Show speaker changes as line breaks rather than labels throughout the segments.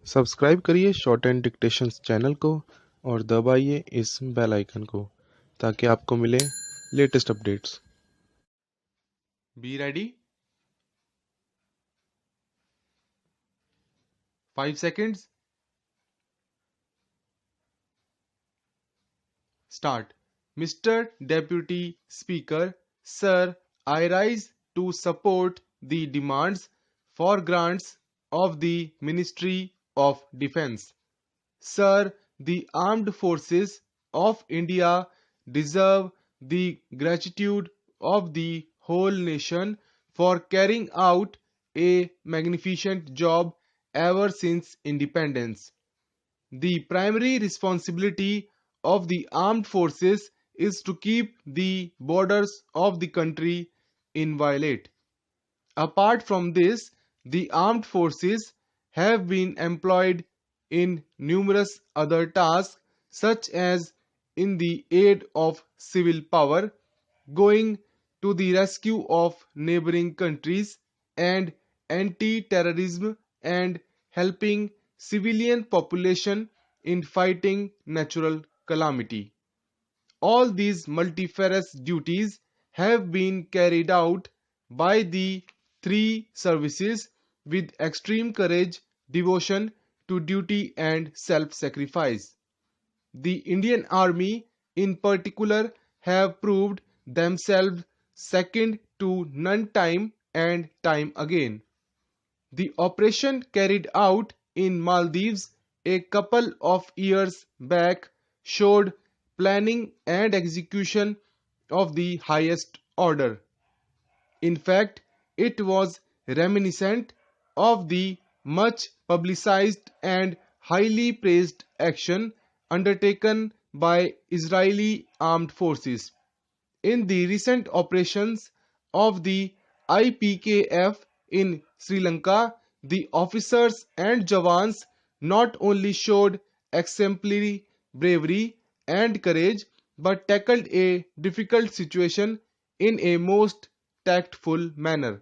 Subscribe करिए short and dictations channel को और दबाइए इस बेल आइकन को ताकि आपको मिले latest updates.
Be ready. 5 seconds. Start. Mr. Deputy Speaker, Sir, I rise to support the demands for grants of the Ministry of Defence. Sir, the armed forces of India deserve the gratitude of the whole nation for carrying out a magnificent job ever since independence. The primary responsibility of the armed forces is to keep the borders of the country inviolate. Apart from this, the armed forces have been employed in numerous other tasks such as in the aid of civil power, going to the rescue of neighboring countries, and anti-terrorism, and helping civilian population in fighting natural calamity. All these multifarious duties have been carried out by the three services with extreme courage, devotion to duty and self-sacrifice. The Indian Army in particular have proved themselves second to none time and time again. The operation carried out in Maldives a couple of years back showed planning and execution of the highest order. In fact, it was reminiscent of the much publicized and highly praised action undertaken by Israeli armed forces. In the recent operations of the IPKF in Sri Lanka, the officers and Jawans not only showed exemplary bravery and courage but tackled a difficult situation in a most tactful manner.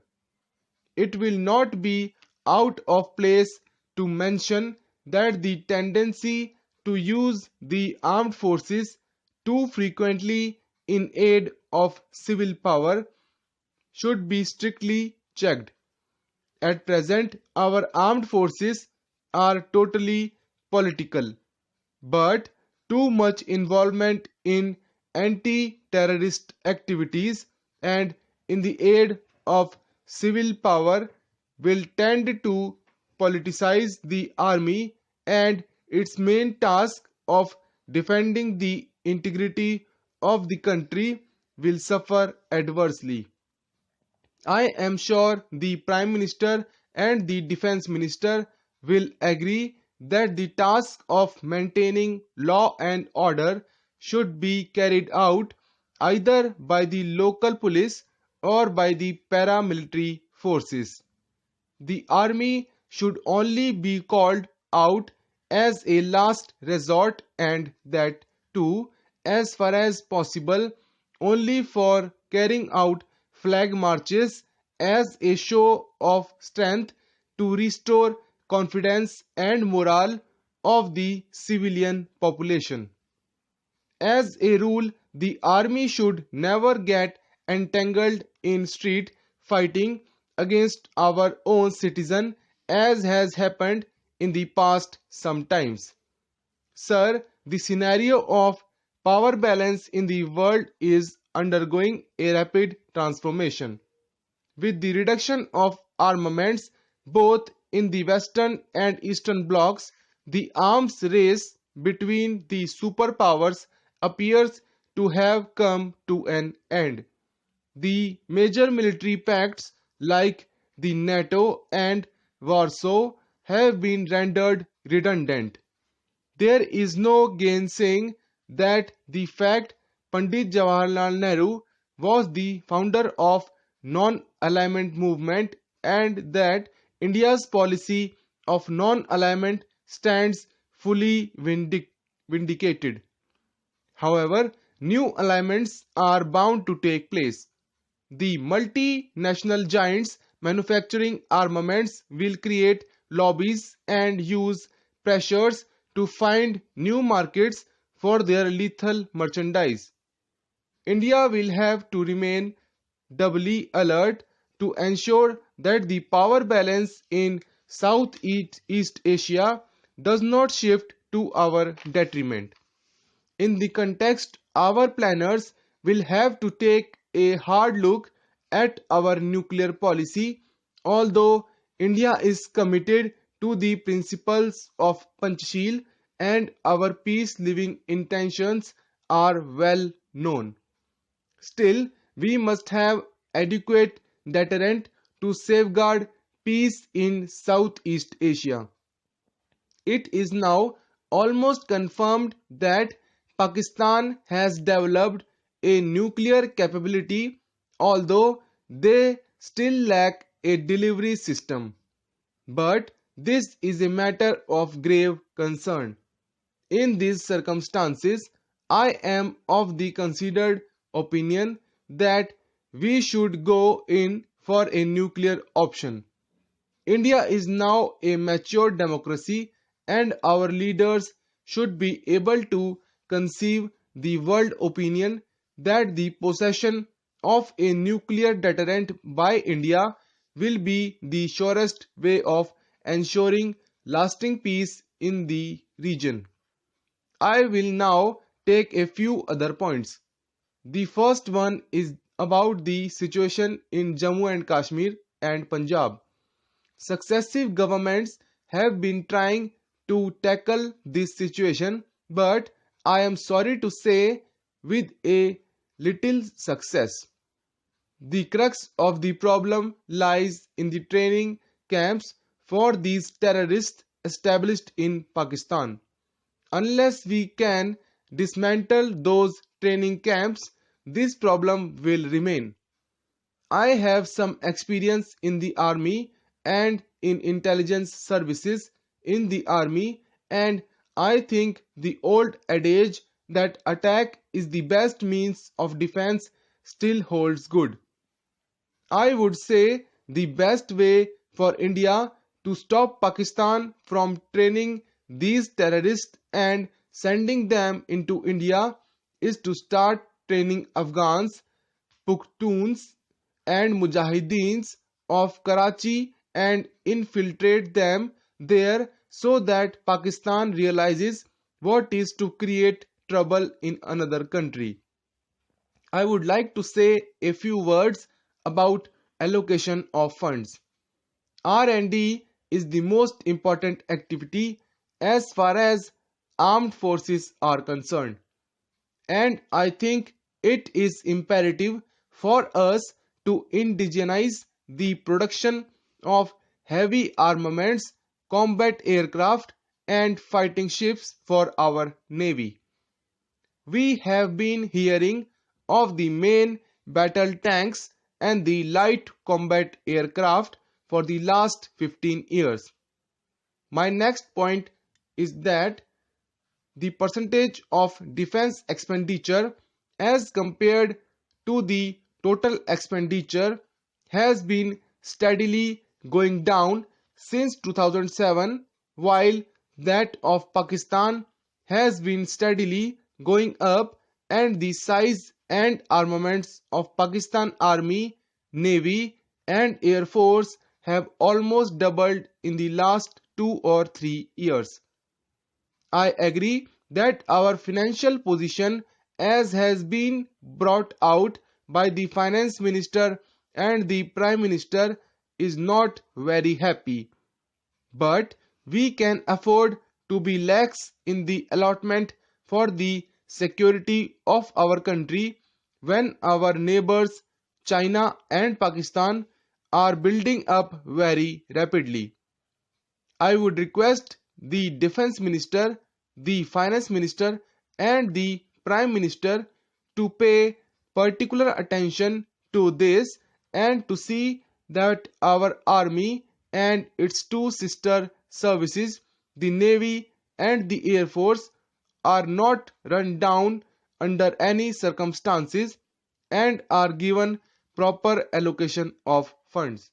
It will not be out of place to mention that the tendency to use the armed forces too frequently in aid of civil power should be strictly checked. At present, our armed forces are totally political, but too much involvement in anti-terrorist activities and in the aid of civil power will tend to politicize the army, and its main task of defending the integrity of the country will suffer adversely. I am sure the Prime Minister and the Defence Minister will agree that the task of maintaining law and order should be carried out either by the local police or by the paramilitary forces. The army should only be called out as a last resort, and that too, as far as possible, only for carrying out flag marches as a show of strength to restore confidence and morale of the civilian population. As a rule, the army should never get entangled in street fighting against our own citizens, as has happened in the past sometimes. Sir, the scenario of power balance in the world is undergoing a rapid transformation. With the reduction of armaments both in the Western and Eastern blocs, the arms race between the superpowers appears to have come to an end. The major military pacts like the NATO and Warsaw have been rendered redundant. There is no gainsaying that the fact Pandit Jawaharlal Nehru was the founder of non-alignment movement, and that India's policy of non-alignment stands fully vindicated. However, new alignments are bound to take place. The multinational giants manufacturing armaments will create lobbies and use pressures to find new markets for their lethal merchandise. India will have to remain doubly alert to ensure that the power balance in Southeast Asia does not shift to our detriment. In the context, our planners will have to take a hard look at our nuclear policy, although India is committed to the principles of Panchsheel and our peace living intentions are well known. Still, we must have adequate deterrent to safeguard peace in Southeast Asia. It is now almost confirmed that Pakistan has developed a nuclear capability, although they still lack a delivery system. But this is a matter of grave concern. In these circumstances, I am of the considered opinion that we should go in for a nuclear option. India is now a mature democracy and our leaders should be able to conceive the world opinion that the possession of a nuclear deterrent by India will be the surest way of ensuring lasting peace in the region. I will now take a few other points. The first one is about the situation in Jammu and Kashmir and Punjab. Successive governments have been trying to tackle this situation, but I am sorry to say with a little success. The crux of the problem lies in the training camps for these terrorists established in Pakistan. Unless we can dismantle those training camps, this problem will remain. I have some experience in the army and in intelligence services in the army, and I think the old adage that attack is the best means of defense still holds good. I would say the best way for India to stop Pakistan from training these terrorists and sending them into India is to start training Afghans, Pukhtuns and Mujahideens of Karachi and infiltrate them there so that Pakistan realizes what is to create trouble in another country. I would like to say a few words about allocation of funds. R&D is the most important activity as far as armed forces are concerned, and I think it is imperative for us to indigenize the production of heavy armaments, combat aircraft, and fighting ships for our navy. We have been hearing of the main battle tanks and the light combat aircraft for the last 15 years. My next point is that the percentage of defense expenditure as compared to the total expenditure has been steadily going down since 2007, while that of Pakistan has been steadily going up, and the size and armaments of Pakistan Army, Navy and Air Force have almost doubled in the last 2 or 3 years. I agree that our financial position, as has been brought out by the finance minister and the prime minister, is not very happy. But we can afford to be lax in the allotment for the security of our country when our neighbors China and Pakistan are building up very rapidly. I would request the defense minister, the finance minister and the prime minister to pay particular attention to this and to see that our army and its two sister services, the navy and the air force, are not run down under any circumstances and are given proper allocation of funds.